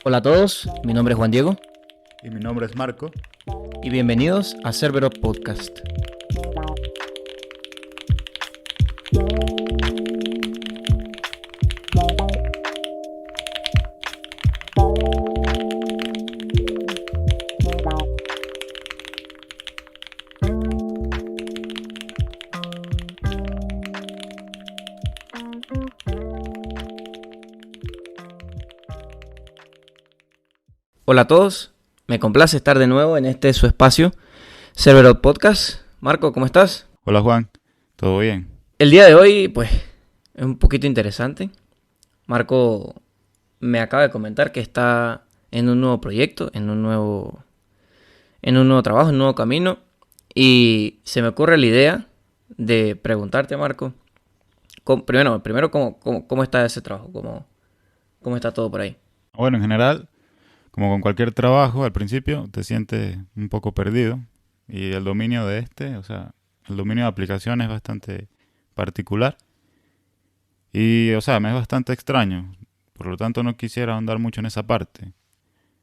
Hola a todos, mi nombre es Juan Diego Y mi nombre es Marco. y bienvenidos a Cerberus Podcast. Hola a todos, me complace estar de nuevo en este su espacio, Cerberus Podcast. Marco, ¿cómo estás? Hola Juan, ¿todo bien? El día de hoy, pues, es un poquito interesante. Marco me acaba de comentar que está en un nuevo proyecto, en un nuevo trabajo, en un nuevo camino. Y se me ocurre la idea de preguntarte, Marco, primero ¿cómo está ese trabajo? ¿Cómo está todo por ahí? Bueno, en general, como con cualquier trabajo, al principio te sientes un poco perdido y el dominio de el dominio de aplicación es bastante particular y, me es bastante extraño. Por lo tanto, no quisiera ahondar mucho en esa parte.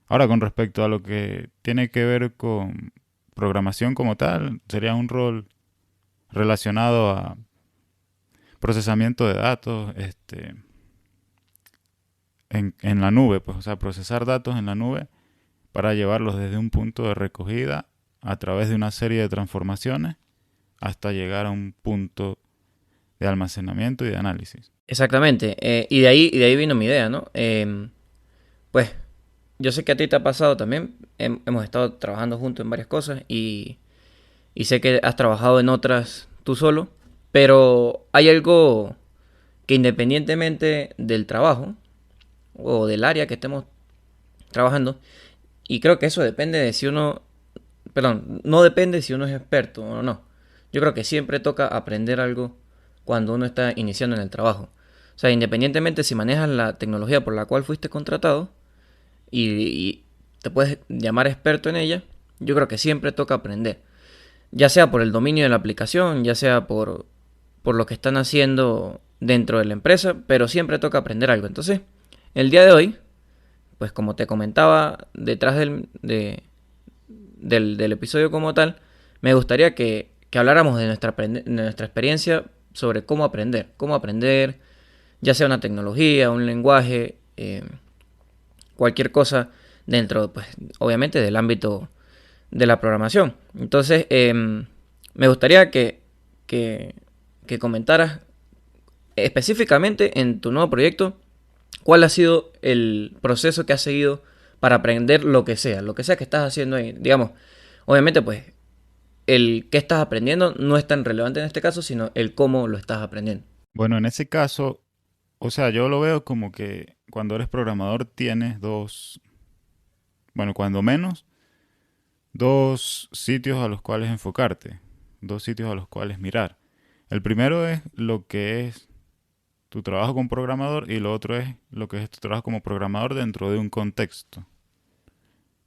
Ahora, con respecto a lo que tiene que ver con programación como tal, sería un rol relacionado a procesamiento de datos, en la nube, pues, procesar datos en la nube para llevarlos desde un punto de recogida a través de una serie de transformaciones hasta llegar a un punto de almacenamiento y de análisis. Exactamente, y de ahí vino mi idea, ¿no? Pues yo sé que a ti te ha pasado también, hemos estado trabajando juntos en varias cosas y sé que has trabajado en otras tú solo, pero hay algo que independientemente del trabajo o del área que estemos trabajando, y creo que eso depende de si uno, perdón, no depende si uno es experto o no. Yo creo que siempre toca aprender algo cuando uno está iniciando en el trabajo. O sea, independientemente si manejas la tecnología por la cual fuiste contratado y te puedes llamar experto en ella, yo creo que siempre toca aprender. Ya sea por el dominio de la aplicación, ya sea por lo que están haciendo dentro de la empresa, pero siempre toca aprender algo. Entonces, el día de hoy, pues como te comentaba detrás del episodio como tal, me gustaría que habláramos de nuestra experiencia sobre cómo aprender, ya sea una tecnología, un lenguaje, cualquier cosa dentro, pues, obviamente del ámbito de la programación. Entonces, me gustaría que, que comentaras específicamente en tu nuevo proyecto cuál ha sido el proceso que has seguido para aprender lo que sea que estás haciendo ahí. Digamos, obviamente, pues, el qué estás aprendiendo no es tan relevante en este caso, sino el cómo lo estás aprendiendo. Bueno, en ese caso, yo lo veo como que cuando eres programador tienes cuando menos, dos sitios a los cuales enfocarte, dos sitios a los cuales mirar. El primero es lo que es tu trabajo como programador y lo otro es lo que es tu trabajo como programador dentro de un contexto.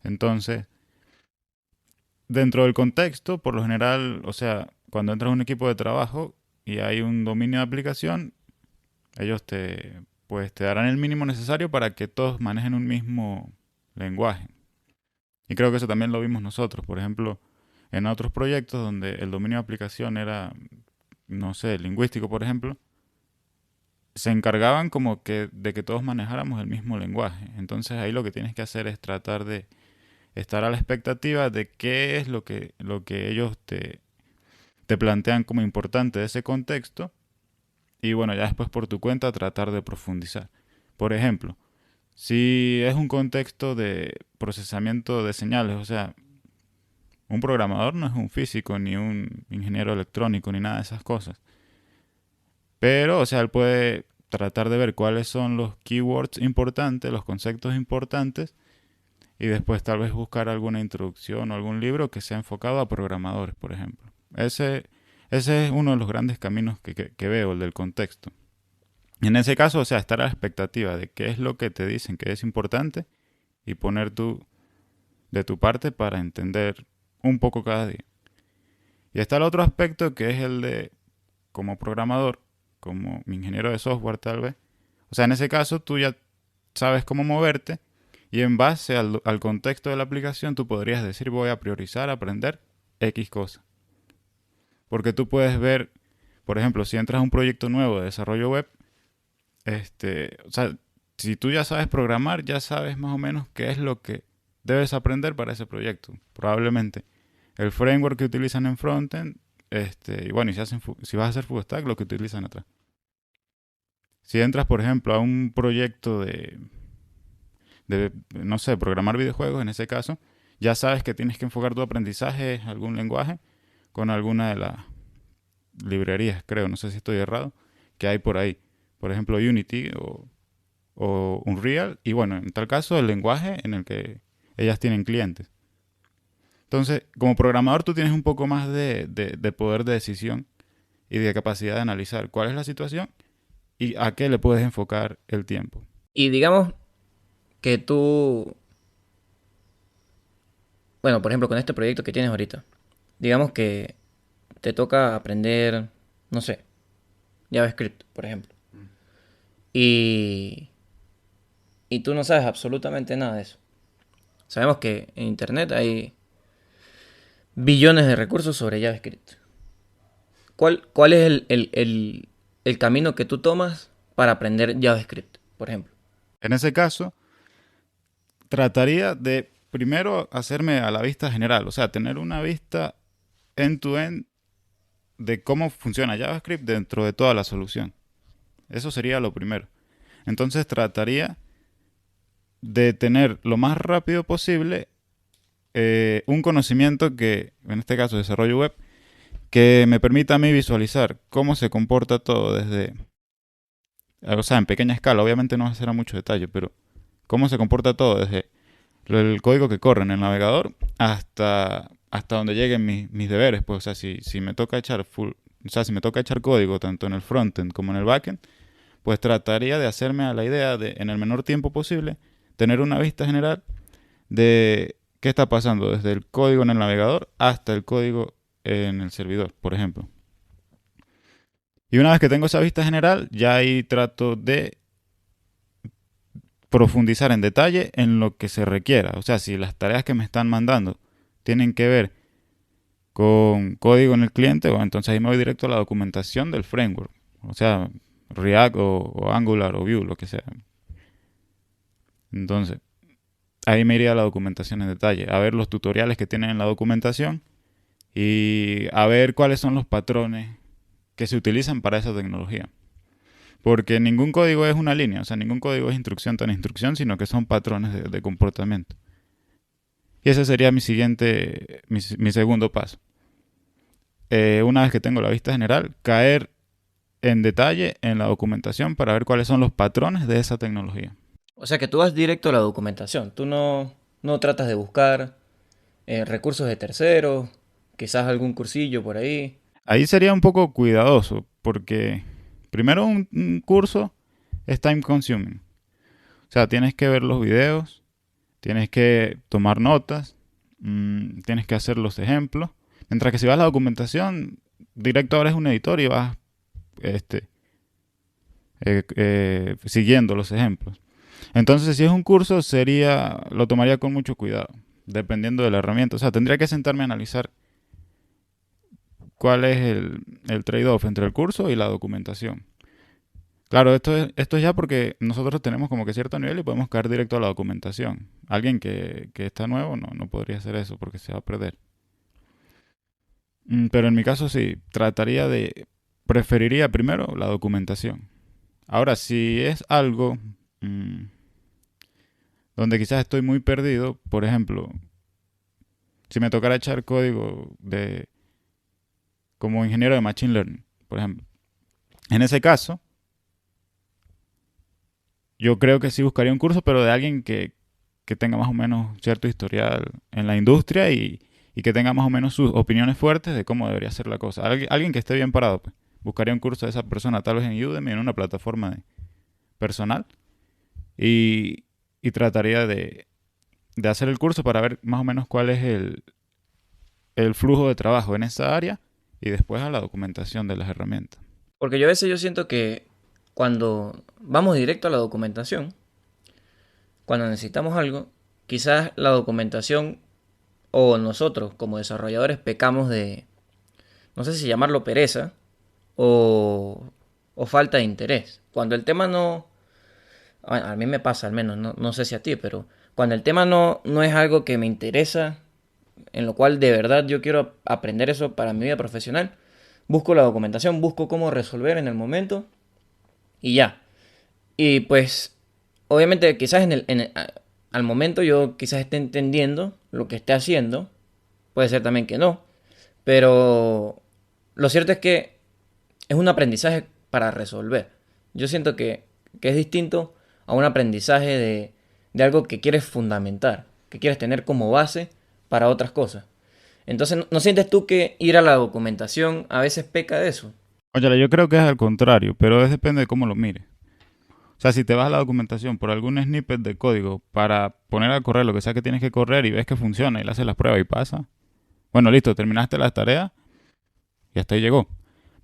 Entonces, dentro del contexto, por lo general, cuando entras a un equipo de trabajo y hay un dominio de aplicación, ellos te darán el mínimo necesario para que todos manejen un mismo lenguaje. Y creo que eso también lo vimos nosotros, por ejemplo, en otros proyectos donde el dominio de aplicación era, no sé, lingüístico, por ejemplo, se encargaban como que de que todos manejáramos el mismo lenguaje. Entonces ahí lo que tienes que hacer es tratar de estar a la expectativa de qué es lo que ellos te plantean como importante de ese contexto y bueno, ya después por tu cuenta tratar de profundizar. Por ejemplo, si es un contexto de procesamiento de señales, un programador no es un físico ni un ingeniero electrónico ni nada de esas cosas. Pero, él puede tratar de ver cuáles son los keywords importantes, los conceptos importantes y después tal vez buscar alguna introducción o algún libro que sea enfocado a programadores, por ejemplo. Ese Ese es uno de los grandes caminos que veo, el del contexto. Y en ese caso, o sea, estar a la expectativa de qué es lo que te dicen que es importante y poner de tu parte para entender un poco cada día. Y está el otro aspecto que es el de como programador, como ingeniero de software tal vez. O sea, en ese caso tú ya sabes cómo moverte y en base al contexto de la aplicación tú podrías decir voy a priorizar aprender X cosa. Porque tú puedes ver, por ejemplo, si entras a un proyecto nuevo de desarrollo web, o sea, si tú ya sabes programar, ya sabes más o menos qué es lo que debes aprender para ese proyecto. Probablemente el framework que utilizan en frontend, y bueno, y si vas a hacer full stack, lo que utilizan atrás. Si entras, por ejemplo, a un proyecto no sé, programar videojuegos, en ese caso, ya sabes que tienes que enfocar tu aprendizaje a algún lenguaje con alguna de las librerías, creo, no sé si estoy errado, que hay por ahí. Por ejemplo, Unity o Unreal. Y bueno, en tal caso, el lenguaje en el que ellas tienen clientes. Entonces, como programador, tú tienes un poco más de poder de decisión y de capacidad de analizar cuál es la situación y a qué le puedes enfocar el tiempo. Y digamos que tú, bueno, por ejemplo, con este proyecto que tienes ahorita, digamos que te toca aprender, no sé, JavaScript, por ejemplo. Y, y tú no sabes absolutamente nada de eso. Sabemos que en Internet hay billones de recursos sobre JavaScript. ¿Cuál es el camino que tú tomas para aprender JavaScript, por ejemplo? En ese caso, trataría de primero hacerme a la vista general, o sea, tener una vista end-to-end de cómo funciona JavaScript dentro de toda la solución. Eso sería lo primero. Entonces trataría de tener lo más rápido posible un conocimiento que, en este caso, desarrollo web, que me permita a mí visualizar cómo se comporta todo o sea, en pequeña escala, obviamente no va a ser a mucho detalle, pero cómo se comporta todo desde el código que corre en el navegador hasta donde lleguen mis deberes. Pues, o sea, si me toca echar o sea, si me toca echar código tanto en el frontend como en el backend, pues trataría de hacerme a la idea de, en el menor tiempo posible, tener una vista general de qué está pasando desde el código en el navegador hasta el código en el servidor, por ejemplo. Y una vez que tengo esa vista general, ya ahí trato de profundizar en detalle en lo que se requiera. O sea, si las tareas que me están mandando tienen que ver con código en el cliente, bueno, entonces ahí me voy directo a la documentación del framework. O sea, React o Angular o Vue, lo que sea. Entonces, ahí me iría a la documentación en detalle, a ver los tutoriales que tienen en la documentación y a ver cuáles son los patrones que se utilizan para esa tecnología. Porque ningún código es una línea, o sea, ningún código es instrucción tan instrucción, sino que son patrones de comportamiento. Y ese sería mi segundo paso. Una vez que tengo la vista general, caer en detalle en la documentación para ver cuáles son los patrones de esa tecnología. O sea que tú vas directo a la documentación. Tú no tratas de buscar recursos de terceros, quizás algún cursillo por ahí. Ahí sería un poco cuidadoso, porque primero un curso es time consuming. O sea, tienes que ver los videos, tienes que tomar notas, tienes que hacer los ejemplos. Mientras que si vas a la documentación, directo abres un editor y vas este, siguiendo los ejemplos. Entonces, si es un curso, lo tomaría con mucho cuidado, dependiendo de la herramienta. O sea, tendría que sentarme a analizar cuál es el trade-off entre el curso y la documentación. Claro, esto es ya porque nosotros tenemos como que cierto nivel y podemos caer directo a la documentación. Alguien que está nuevo no podría hacer eso porque se va a perder. Pero en mi caso sí, preferiría primero la documentación. Ahora, si es algo mm, donde quizás estoy muy perdido, por ejemplo, si me tocara echar código como ingeniero de Machine Learning, por ejemplo, en ese caso, yo creo que sí buscaría un curso, pero de alguien que tenga más o menos cierto historial en la industria y que tenga más o menos sus opiniones fuertes de cómo debería ser la cosa. Alguien que esté bien parado, pues. Buscaría un curso de esa persona, tal vez en Udemy, en una plataforma personal, y, y trataría de hacer el curso para ver más o menos cuál es el flujo de trabajo en esa área y después a la documentación de las herramientas. Porque yo a veces yo siento que cuando vamos directo a la documentación, cuando necesitamos algo, quizás la documentación o nosotros como desarrolladores pecamos de, no sé si llamarlo pereza o, o falta de interés. Cuando el tema no, a mí me pasa al menos, no sé si a ti, pero cuando el tema no es algo que me interesa, en lo cual de verdad yo quiero aprender eso para mi vida profesional, busco la documentación, busco cómo resolver en el momento y ya. Y pues, obviamente, quizás al momento yo quizás esté entendiendo lo que esté haciendo, puede ser también que no, pero lo cierto es que es un aprendizaje para resolver. Yo siento que es distinto a un aprendizaje de algo que quieres fundamentar, que quieres tener como base para otras cosas. Entonces, ¿no sientes tú que ir a la documentación a veces peca de eso? Oye, yo creo que es al contrario, pero depende de cómo lo mires. O sea, si te vas a la documentación por algún snippet de código para poner a correr lo que sea que tienes que correr y ves que funciona y le haces las pruebas y pasa, bueno, listo, terminaste las tareas y hasta ahí llegó.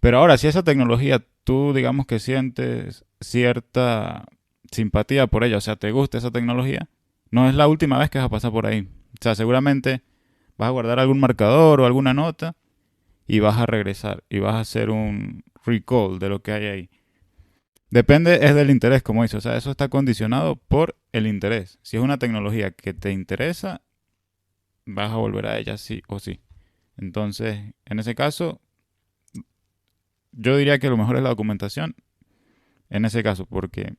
Pero ahora, si esa tecnología tú digamos que sientes cierta simpatía por ella, o sea, te gusta esa tecnología, no es la última vez que vas a pasar por ahí. O sea, seguramente vas a guardar algún marcador o alguna nota y vas a regresar y vas a hacer un recall de lo que hay ahí. Depende, es del interés, como dice, o sea, eso está condicionado por el interés. Si es una tecnología que te interesa, vas a volver a ella sí o sí. Entonces, en ese caso, yo diría que lo mejor es la documentación, en ese caso, porque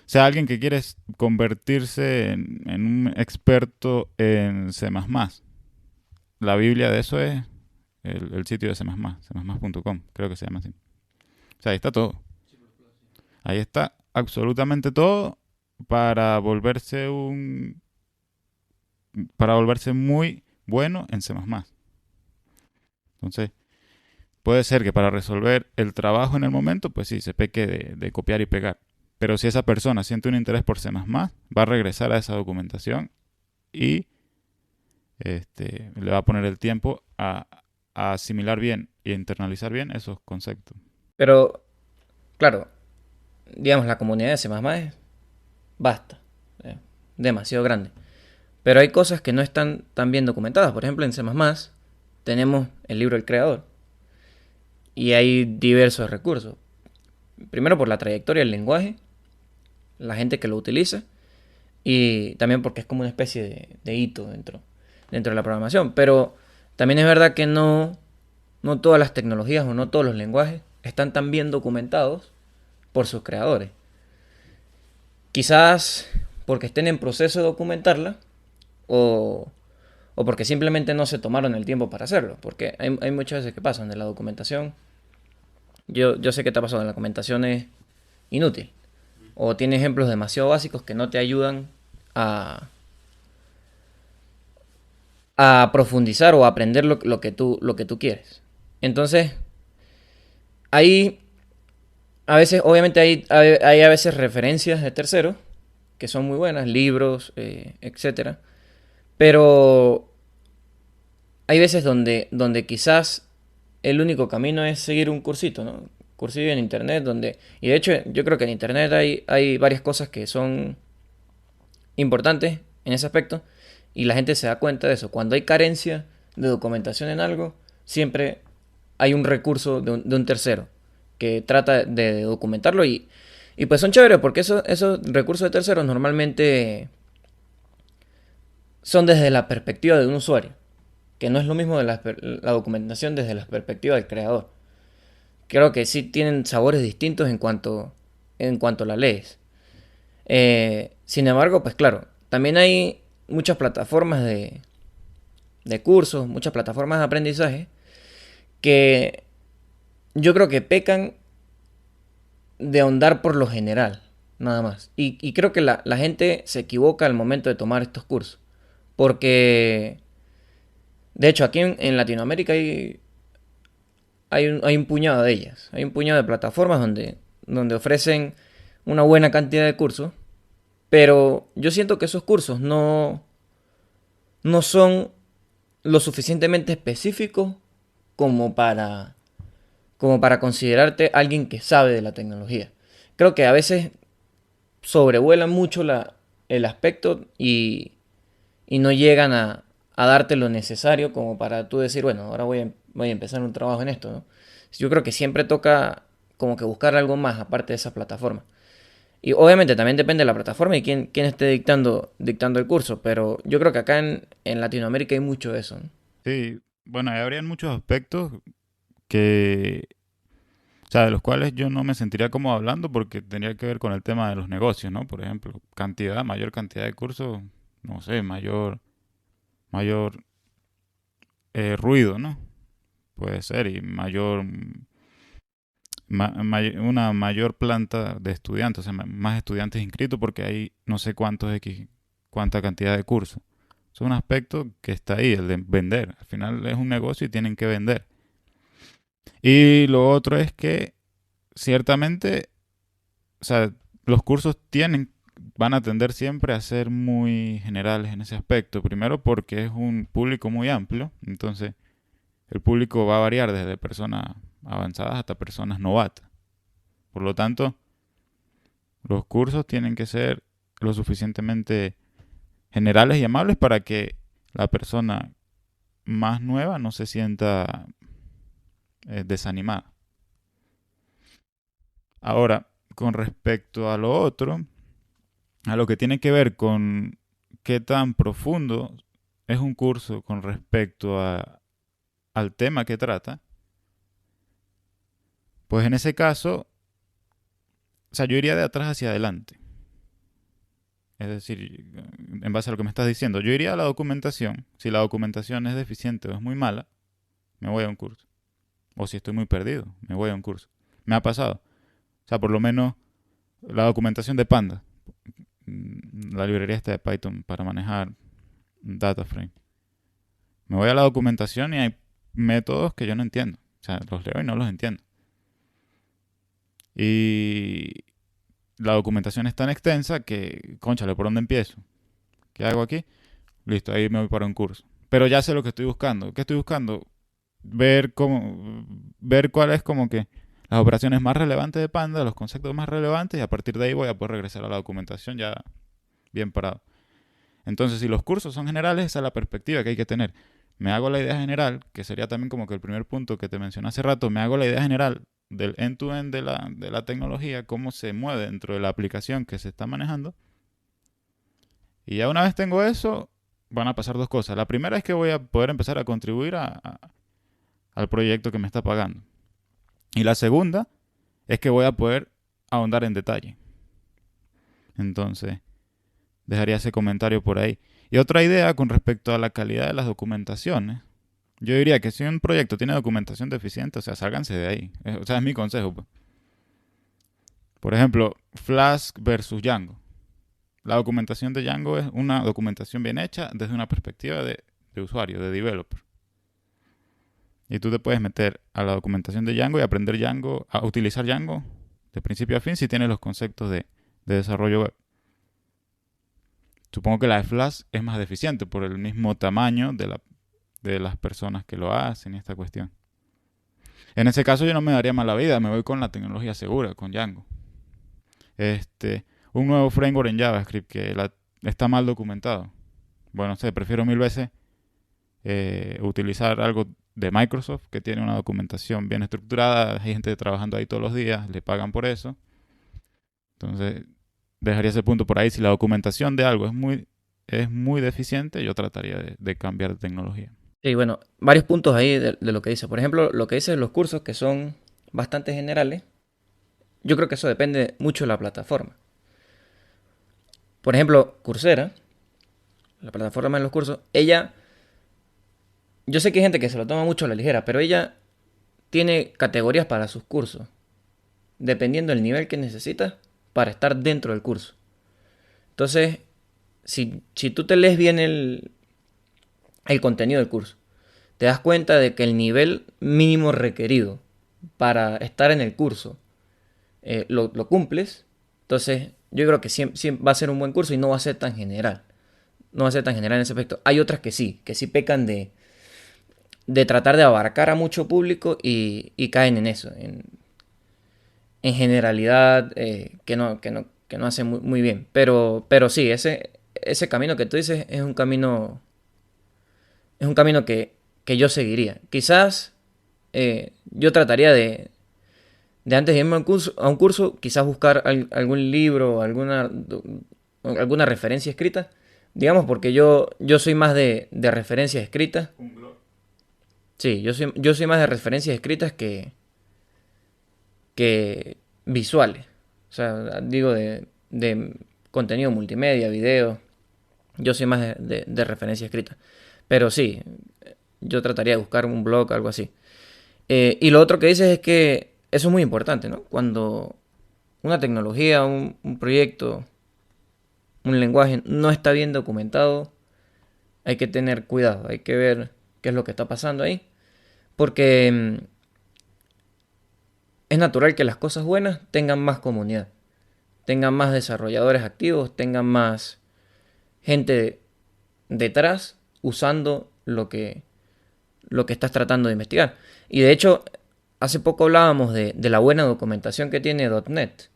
sea alguien que quiere convertirse en un experto en C++. La Biblia de eso es el sitio de C++, cmas.com, creo que se llama así. O sea, ahí está todo. Ahí está absolutamente todo para volverse para volverse muy bueno en C++. Entonces, puede ser que para resolver el trabajo en el momento, pues sí, se peque de copiar y pegar. Pero si esa persona siente un interés por C++, va a regresar a esa documentación y le va a poner el tiempo a asimilar bien y a internalizar bien esos conceptos. Pero, claro, digamos, la comunidad de C++ es basta, eh, demasiado grande. Pero hay cosas que no están tan bien documentadas. Por ejemplo, en C++ tenemos el libro del creador y hay diversos recursos. Primero por la trayectoria del lenguaje, la gente que lo utiliza y también porque es como una especie de hito dentro de la programación. Pero también es verdad que no todas las tecnologías o no todos los lenguajes están tan bien documentados por sus creadores. Quizás porque estén en proceso de documentarla o, o porque simplemente no se tomaron el tiempo para hacerlo. Porque hay muchas veces que pasan de la documentación. Yo sé que te ha pasado, en la documentación es inútil. O tiene ejemplos demasiado básicos que no te ayudan a, a profundizar o a aprender lo que tú quieres. Entonces, ahí a veces, obviamente hay a veces referencias de terceros que son muy buenas, libros, etcétera. Pero hay veces donde quizás el único camino es seguir un cursito, ¿no? Cursillo en internet y de hecho yo creo que en internet hay varias cosas que son importantes en ese aspecto y la gente se da cuenta de eso. Cuando hay carencia de documentación en algo, siempre hay un recurso de un tercero que trata de documentarlo y pues son chéveres porque esos recursos de terceros normalmente son desde la perspectiva de un usuario, que no es lo mismo de la documentación desde la perspectiva del creador. Creo que sí tienen sabores distintos en cuanto la lees. Sin embargo, pues claro, también hay muchas plataformas de cursos, muchas plataformas de aprendizaje que yo creo que pecan de ahondar por lo general, nada más. Y creo que la gente se equivoca al momento de tomar estos cursos. Porque De hecho, aquí en Latinoamérica hay un puñado de ellas. Hay un puñado de plataformas donde ofrecen una buena cantidad de cursos, pero yo siento que esos cursos no son lo suficientemente específicos como como para considerarte alguien que sabe de la tecnología. Creo que a veces sobrevuelan mucho el aspecto y no llegan a darte lo necesario como para tú decir, bueno, ahora voy a empezar un trabajo en esto, ¿no? Yo creo que siempre toca como que buscar algo más aparte de esa plataforma. Y obviamente también depende de la plataforma y quién esté dictando el curso, pero yo creo que acá en Latinoamérica hay mucho de eso, ¿no? Sí, bueno, ahí habrían muchos aspectos que, o sea, de los cuales yo no me sentiría como hablando porque tendría que ver con el tema de los negocios, ¿no? Por ejemplo, mayor cantidad de cursos, no sé, mayor ruido, ¿no? Puede ser, y una mayor planta de estudiantes, o sea, más estudiantes inscritos porque hay no sé cuánta cantidad de cursos. Es un aspecto que está ahí, el de vender. Al final es un negocio y tienen que vender. Y lo otro es que ciertamente, o sea, los cursos van a tender siempre a ser muy generales en ese aspecto. Primero porque es un público muy amplio, entonces el público va a variar desde personas avanzadas hasta personas novatas. Por lo tanto, los cursos tienen que ser lo suficientemente generales y amables para que la persona más nueva no se sienta desanimada. Ahora, con respecto a lo otro, a lo que tiene que ver con qué tan profundo es un curso con respecto al tema que trata, pues en ese caso, o sea, yo iría de atrás hacia adelante. Es decir, en base a lo que me estás diciendo, yo iría a la documentación. Si la documentación es deficiente o es muy mala, me voy a un curso. O si estoy muy perdido, me voy a un curso. Me ha pasado. O sea, por lo menos la documentación de Panda, la librería esta de Python para manejar data frame. Me voy a la documentación y hay métodos que yo no entiendo. O sea, los leo y no los entiendo. Y la documentación es tan extensa que, cónchale, ¿por dónde empiezo? ¿Qué hago aquí? Listo, ahí me voy para un curso. Pero ya sé lo que estoy buscando. ¿Qué estoy buscando? Ver cuál es como que las operaciones más relevantes de Panda, los conceptos más relevantes, y a partir de ahí voy a poder regresar a la documentación ya bien parado. Entonces, si los cursos son generales, esa es la perspectiva que hay que tener. Me hago la idea general, que sería también como que el primer punto que te mencioné hace rato, me hago la idea general del end-to-end de la tecnología, cómo se mueve dentro de la aplicación que se está manejando. Y ya una vez tengo eso, van a pasar dos cosas. La primera es que voy a poder empezar a contribuir al proyecto que me está pagando. Y la segunda es que voy a poder ahondar en detalle. Entonces, dejaría ese comentario por ahí. Y otra idea con respecto a la calidad de las documentaciones. Yo diría que si un proyecto tiene documentación deficiente, o sea, sálganse de ahí. O sea, es mi consejo, pues. Por ejemplo, Flask versus Django. La documentación de Django es una documentación bien hecha desde una perspectiva de usuario, de developer. Y tú te puedes meter a la documentación de Django y aprender Django, a utilizar Django de principio a fin si tienes los conceptos de desarrollo web. Supongo que la de Flash es más deficiente por el mismo tamaño de las personas que lo hacen y esta cuestión. En ese caso yo no me daría mala vida, me voy con la tecnología segura, con Django. Un nuevo framework en JavaScript que está mal documentado. Bueno, sé, prefiero mil veces utilizar algo de Microsoft que tiene una documentación bien estructurada, hay gente trabajando ahí todos los días, le pagan por eso. Entonces, dejaría ese punto por ahí. Si la documentación de algo es muy deficiente, yo trataría de cambiar de tecnología. Sí, bueno, varios puntos ahí de lo que dice. Por ejemplo, lo que dice de los cursos que son bastante generales, yo creo que eso depende mucho de la plataforma. Por ejemplo, Coursera, la plataforma de los cursos, yo sé que hay gente que se lo toma mucho a la ligera, pero ella tiene categorías para sus cursos, dependiendo del nivel que necesitas para estar dentro del curso. Entonces, si tú te lees bien el contenido del curso te das cuenta de que el nivel mínimo requerido para estar en el curso lo cumples, entonces yo creo que siempre va a ser un buen curso y no va a ser tan general. No va a ser tan general en ese aspecto. Hay otras que sí pecan de tratar de abarcar a mucho público y caen en eso, en generalidad que no hace muy bien. Pero sí, ese camino que tú dices es un camino que yo seguiría. Quizás yo trataría de antes de irme a un curso, quizás buscar algún libro, alguna referencia escrita. Digamos, porque yo soy más de referencias escritas. Un blog. Sí, yo soy más de referencias escritas que visuales. O sea, digo de contenido multimedia, video. Yo soy más de referencia escrita. Pero sí, yo trataría de buscar un blog, algo así. Y lo otro que dices es que eso es muy importante, ¿no? Cuando una tecnología, un proyecto, un lenguaje no está bien documentado, hay que tener cuidado, hay que ver qué es lo que está pasando ahí. Porque es natural que las cosas buenas tengan más comunidad, tengan más desarrolladores activos, tengan más gente detrás usando lo que estás tratando de investigar. Y de hecho, hace poco hablábamos de la buena documentación que tiene .NET.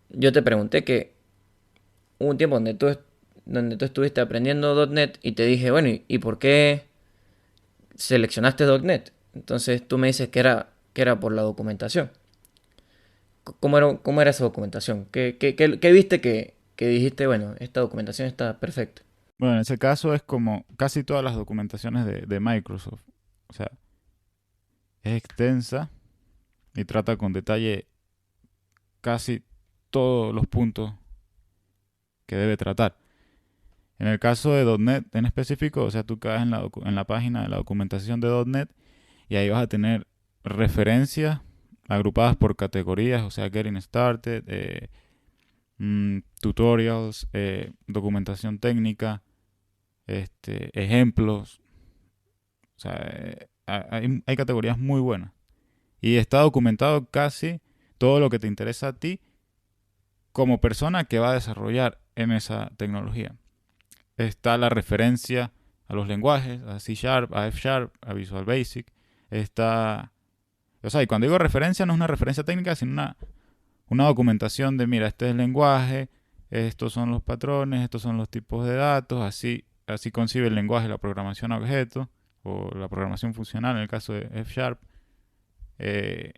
Yo te pregunté que hubo un tiempo donde tú estuviste aprendiendo .NET y te dije, bueno, ¿y por qué seleccionaste .NET? Entonces tú me dices que era por la documentación. Cómo era esa documentación? ¿Qué viste que dijiste, bueno, esta documentación está perfecta? Bueno, en ese caso es como casi todas las documentaciones de Microsoft. O sea, es extensa y trata con detalle casi todos los puntos que debe tratar. En el caso de .NET en específico, o sea, tú caes en la página de la documentación de .NET y ahí vas a tener referencias agrupadas por categorías, o sea, Getting Started, tutorials, documentación técnica, ejemplos. O sea, hay categorías muy buenas. Y está documentado casi todo lo que te interesa a ti como persona que va a desarrollar en esa tecnología. Está la referencia a los lenguajes, a C Sharp, a F Sharp, a Visual Basic. Está... O sea, y cuando digo referencia no es una referencia técnica, sino una documentación de, mira, este es el lenguaje, estos son los patrones, estos son los tipos de datos, así concibe el lenguaje la programación a objetos o la programación funcional en el caso de F Sharp. Eh,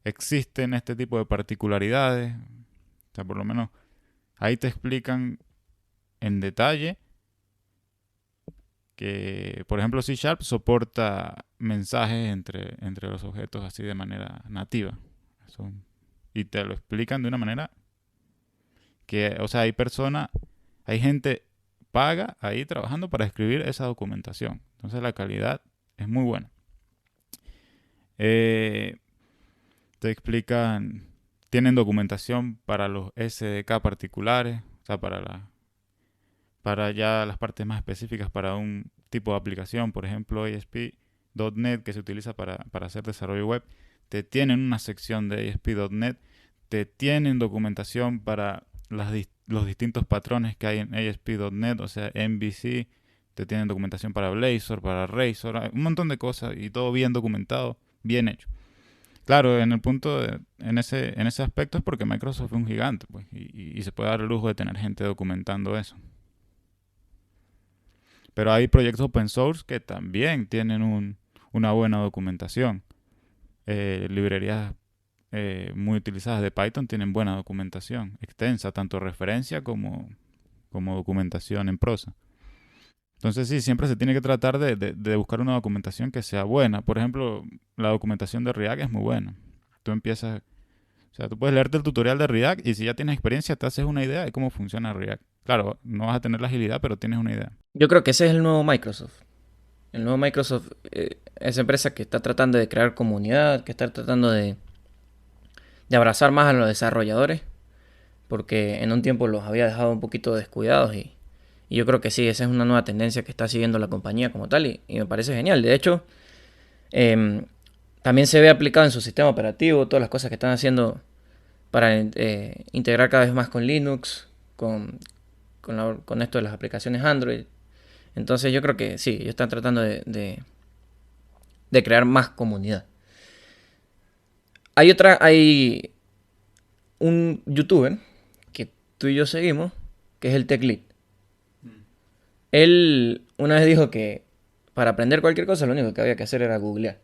Existen este tipo de particularidades, o sea, por lo menos ahí te explican en detalle que, por ejemplo, C Sharp soporta mensajes entre los objetos así de manera nativa. Eso, y te lo explican de una manera que, o sea, hay gente paga ahí trabajando para escribir esa documentación. Entonces la calidad es muy buena. Eh, Te explican, tienen documentación para los SDK particulares, o sea, para ya las partes más específicas para un tipo de aplicación, por ejemplo, ASP.NET que se utiliza para hacer desarrollo web, te tienen una sección de ASP.NET, te tienen documentación para los distintos patrones que hay en ASP.NET, o sea, MVC, te tienen documentación para Blazor, para Razor, un montón de cosas y todo bien documentado, bien hecho. Claro, en ese aspecto es porque Microsoft es un gigante, pues, y se puede dar el lujo de tener gente documentando eso. Pero hay proyectos open source que también tienen una buena documentación. Librerías muy utilizadas de Python tienen buena documentación, extensa, tanto referencia como documentación en prosa. Entonces sí, siempre se tiene que tratar de buscar una documentación que sea buena. Por ejemplo, la documentación de React es muy buena. Tú empiezas, o sea, tú puedes leerte el tutorial de React y si ya tienes experiencia te haces una idea de cómo funciona React. Claro, no vas a tener la agilidad, pero tienes una idea. Yo creo que ese es el nuevo Microsoft. El nuevo Microsoft, esa empresa que está tratando de crear comunidad, que está tratando de abrazar más a los desarrolladores, porque en un tiempo los había dejado un poquito descuidados y Y yo creo que sí, esa es una nueva tendencia que está siguiendo la compañía como tal y me parece genial. De hecho, eh, también se ve aplicado en su sistema operativo, todas las cosas que están haciendo para integrar cada vez más con Linux, con esto de las aplicaciones Android. Entonces yo creo que sí, ellos están tratando de crear más comunidad. Hay un youtuber que tú y yo seguimos, que es el TechLead. Él una vez dijo que para aprender cualquier cosa lo único que había que hacer era googlear.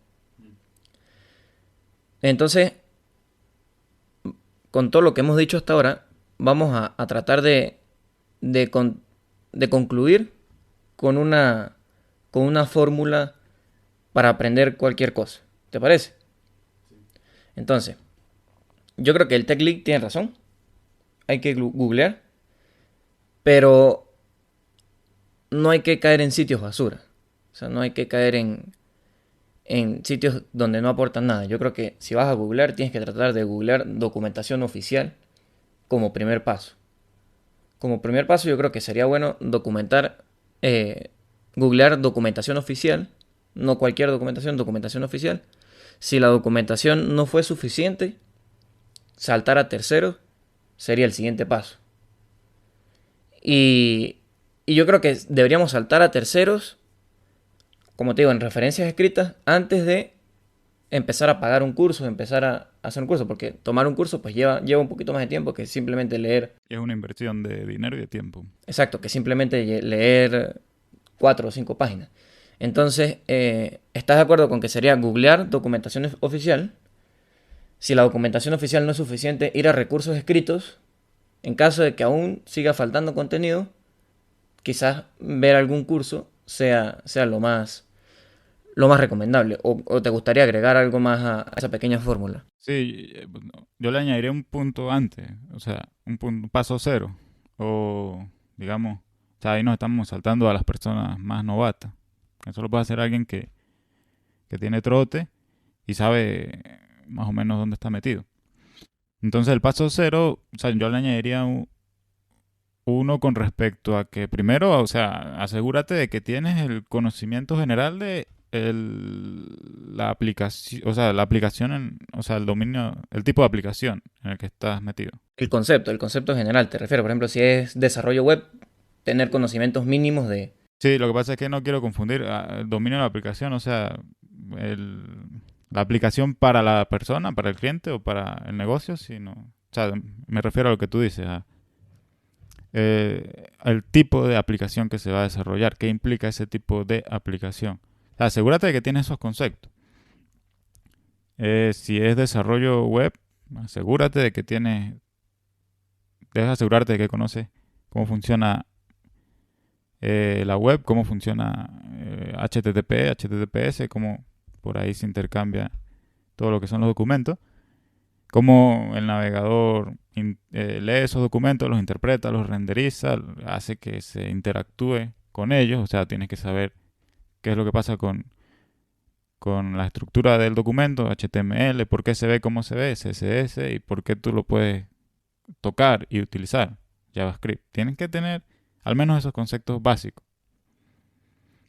Entonces, con todo lo que hemos dicho hasta ahora, vamos a tratar de, con- de concluir con una fórmula para aprender cualquier cosa. ¿Te parece? Entonces, yo creo que el Tech League tiene razón. Hay que googlear, pero no hay que caer en sitios basura. O sea, no hay que caer en sitios donde no aportan nada. Yo creo que si vas a googlear, tienes que tratar de googlear documentación oficial como primer paso. Como primer paso, yo creo que sería bueno eh, googlear documentación oficial, no cualquier documentación, documentación oficial. Si la documentación no fue suficiente, saltar a terceros sería el siguiente paso. Y, y yo creo que deberíamos saltar a terceros, como te digo, en referencias escritas, antes de empezar a pagar un curso, empezar a hacer un curso, porque tomar un curso pues lleva un poquito más de tiempo que simplemente leer. Y es una inversión de dinero y de tiempo. Exacto, que simplemente leer 4 o 5 páginas. Entonces, ¿estás de acuerdo con que sería googlear documentación oficial? Si la documentación oficial no es suficiente, ir a recursos escritos. En caso de que aún siga faltando contenido, quizás ver algún curso sea lo más recomendable. O te gustaría agregar algo más a esa pequeña fórmula. Sí, yo le añadiría un punto antes, o sea, un paso cero. O, digamos, o sea, ahí nos estamos saltando a las personas más novatas. Eso lo puede hacer alguien que tiene trote y sabe más o menos dónde está metido. Entonces, el paso cero, o sea, yo le añadiría uno con respecto a que primero, o sea, asegúrate de que tienes el conocimiento general de la aplicación, o sea, la aplicación, o sea, el dominio, el tipo de aplicación en el que estás metido. El concepto general, te refiero. Por ejemplo, si es desarrollo web, tener conocimientos mínimos de... Sí, lo que pasa es que no quiero confundir el dominio de la aplicación, o sea, la aplicación para la persona, para el cliente o para el negocio, sino, o sea, me refiero a lo que tú dices, el tipo de aplicación que se va a desarrollar, qué implica ese tipo de aplicación. O sea, asegúrate de que tienes esos conceptos. Si es desarrollo web, asegúrate de que debes asegurarte de que conoces cómo funciona la web, cómo funciona HTTP, HTTPS, cómo por ahí se intercambia todo lo que son los documentos, cómo el navegador lee esos documentos, los interpreta, los renderiza, hace que se interactúe con ellos, o sea, tienes que saber qué es lo que pasa con la estructura del documento, HTML, por qué se ve como se ve, CSS, y por qué tú lo puedes tocar y utilizar, JavaScript. Tienes que tener al menos esos conceptos básicos.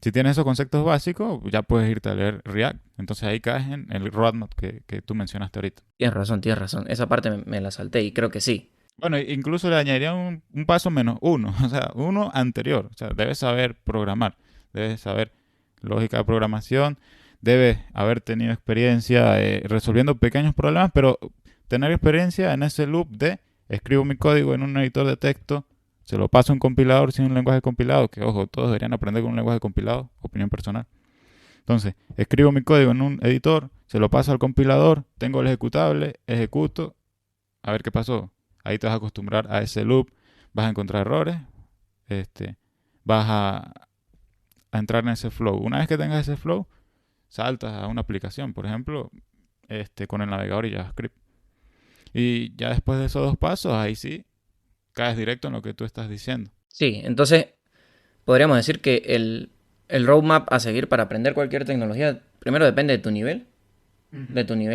Si tienes esos conceptos básicos, ya puedes irte a leer React. Entonces ahí caes en el roadmap que tú mencionaste ahorita. Tienes razón, tienes razón. Esa parte me la salté y creo que sí. Bueno, incluso le añadiría un paso menos uno, o sea, uno anterior. O sea, debes saber programar, debes saber lógica de programación, debes haber tenido experiencia resolviendo pequeños problemas, pero tener experiencia en ese loop de escribo mi código en un editor de texto, se lo paso a un compilador sin un lenguaje compilado, que ojo, todos deberían aprender con un lenguaje compilado, opinión personal. Entonces, escribo mi código en un editor, se lo paso al compilador, tengo el ejecutable, ejecuto, a ver qué pasó. Ahí te vas a acostumbrar a ese loop, vas a encontrar errores, este, vas a entrar en ese flow. Una vez que tengas ese flow, saltas a una aplicación, por ejemplo, con el navegador y JavaScript. Y ya después de esos dos pasos, ahí sí, caes directo en lo que tú estás diciendo. Sí, entonces podríamos decir que el roadmap a seguir para aprender cualquier tecnología, primero depende de tu nivel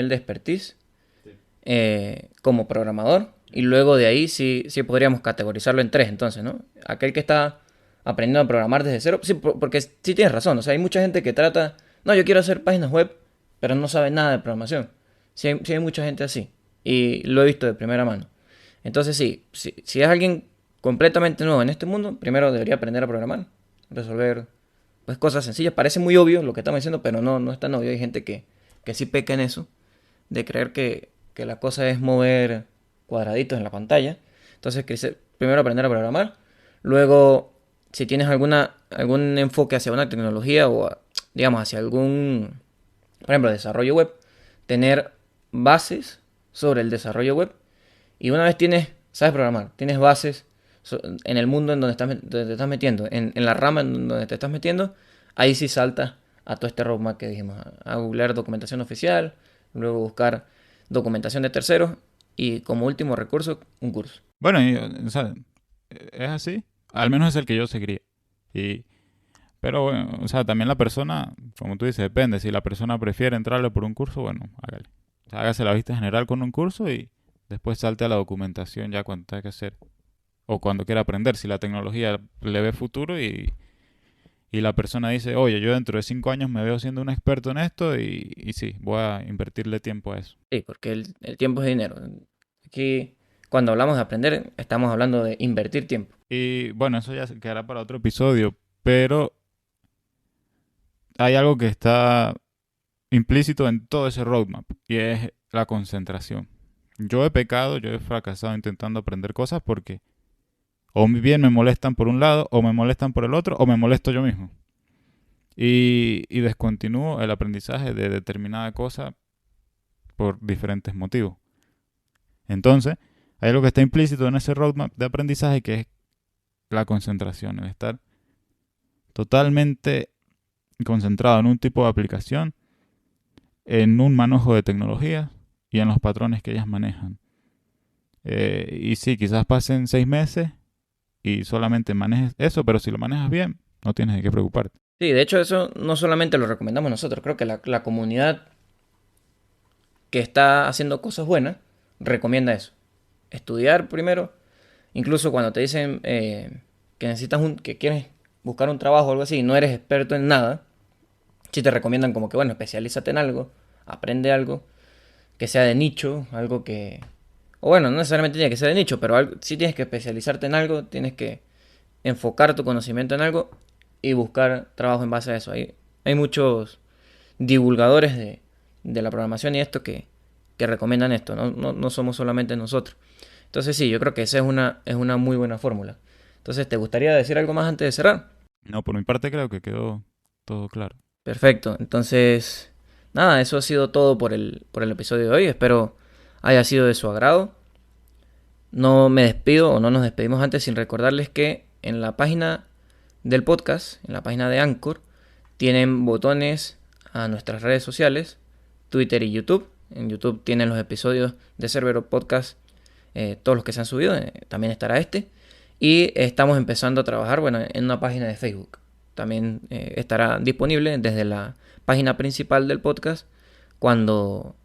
de expertise como programador. Y luego de ahí sí podríamos categorizarlo en tres, entonces, ¿no? Aquel que está aprendiendo a programar desde cero. Sí, porque sí tienes razón. O sea, hay mucha gente que trata, no, yo quiero hacer páginas web, pero no sabe nada de programación. Sí hay mucha gente así. Y lo he visto de primera mano. Entonces sí, si es alguien completamente nuevo en este mundo, primero debería aprender a programar, resolver pues cosas sencillas. Parece muy obvio lo que estamos diciendo, pero no es tan obvio. Hay gente que sí peca en eso, de creer que la cosa es mover cuadraditos en la pantalla. Entonces, primero aprender a programar. Luego, si tienes algún enfoque hacia una tecnología o, digamos, hacia algún, por ejemplo, desarrollo web, tener bases sobre el desarrollo web. Y una vez sabes programar, tienes bases en el mundo en donde te estás metiendo, en la rama en donde te estás metiendo, ahí sí salta a todo este roadmap que dijimos, a googlear documentación oficial, luego buscar documentación de terceros y como último recurso, un curso. Bueno, o sea, es así. Al menos es el que yo seguiría. Y, pero bueno, o sea, también la persona, como tú dices, depende. Si la persona prefiere entrarle por un curso, bueno, hágale. O sea, hágase la vista general con un curso y después salte a la documentación ya cuando tenga que hacer. O cuando quiera aprender. Si la tecnología le ve futuro y la persona dice, oye, yo dentro de 5 años me veo siendo un experto en esto y sí, voy a invertirle tiempo a eso. Sí, porque el tiempo es dinero. Aquí, cuando hablamos de aprender, estamos hablando de invertir tiempo. Y bueno, eso ya quedará para otro episodio, pero hay algo que está implícito en todo ese roadmap y es la concentración. Yo he pecado, yo he fracasado intentando aprender cosas porque o bien me molestan por un lado, o me molestan por el otro, o me molesto yo mismo. Y descontinúo el aprendizaje de determinada cosa por diferentes motivos. Entonces, hay algo que está implícito en ese roadmap de aprendizaje que es la concentración, el estar totalmente concentrado en un tipo de aplicación, en un manejo de tecnologías y en los patrones que ellas manejan. Y sí, quizás pasen 6 meses y solamente manejes eso, pero si lo manejas bien, no tienes de qué preocuparte. Sí, de hecho eso no solamente lo recomendamos nosotros, creo que la comunidad que está haciendo cosas buenas recomienda eso. Estudiar primero, incluso cuando te dicen que que quieres buscar un trabajo o algo así y no eres experto en nada, si te recomiendan como que, bueno, especialízate en algo, aprende algo, que sea de nicho, algo que... O bueno, no necesariamente tiene que ser de nicho, pero sí tienes que especializarte en algo, tienes que enfocar tu conocimiento en algo y buscar trabajo en base a eso. Hay muchos divulgadores de la programación y esto que recomiendan esto, no somos solamente nosotros. Entonces sí, yo creo que esa es una muy buena fórmula. Entonces, ¿te gustaría decir algo más antes de cerrar? No, por mi parte creo que quedó todo claro. Perfecto, entonces, nada, eso ha sido todo por el episodio de hoy. Espero haya sido de su agrado. No me despido o no nos despedimos antes sin recordarles que en la página del podcast, en la página de Anchor, tienen botones a nuestras redes sociales, Twitter y YouTube. En YouTube tienen los episodios de Cerbero Podcast, todos los que se han subido, también estará este. Y estamos empezando a trabajar, bueno, en una página de Facebook. También estará disponible desde la página principal del podcast cuando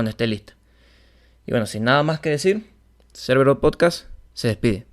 esté lista. Y bueno, sin nada más que decir, Cerbero Podcast se despide.